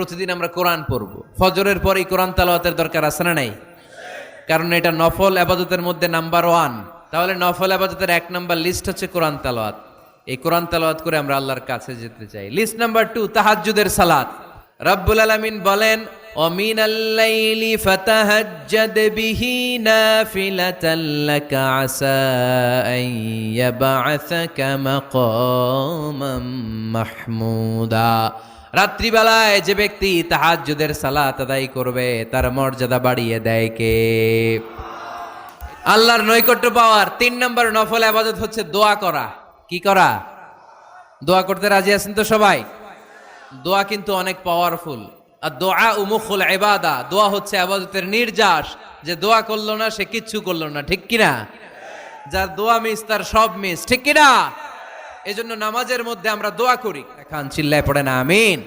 প্রতিদিন আমরা কোরআন পড়ব। ফজরের পরেই কোরআন তেলাওয়াতের দরকার আছে না নাই? কারণ এটা নফল ইবাদতের মধ্যে নাম্বার 1। তাহলে নফল ইবাদতের 1 নাম্বার লিস্ট হচ্ছে কোরআন তেলাওয়াত। এই কোরআন তেলাওয়াত করে আমরা আল্লাহর কাছে যেতে চাই। লিস্ট নাম্বার 2 তাহাজ্জুদের সালাত। রব্বুল আলামিন বলেন ও মিনাল লাইলি ফাতাহাজ্জাদ বিহি নাফিলাতাল লাকা আসা আন ইয়াবআসাকা মাকামাম মাহমুদা। রাত্রিবেলায় যে ব্যক্তি তাহাজ্জুদের সালাত আদায় করবে তার মর্যাদা বাড়িয়ে দেয় কে? আল্লাহর নৈকট্য পাওয়ার 3 নম্বর নফল ইবাদত হচ্ছে দোয়া করা। কি করা? দোয়া করতে রাজি আছেন তো সবাই? দোয়া কিন্তু অনেক পাওয়ারফুল। আর দোয়া মুখুল ইবাদা, দোয়া হচ্ছে ইবাদতের নির্যাস। যে দোয়া করলো না সে কিচ্ছু করলো না, ঠিক কিনা? যার দোয়া মিস তার সব মিস, ঠিক কিনা? এজন্য নামাজের মধ্যে আমরা দোয়া করি। এখন চিল্লায় পড়ে না আমিন।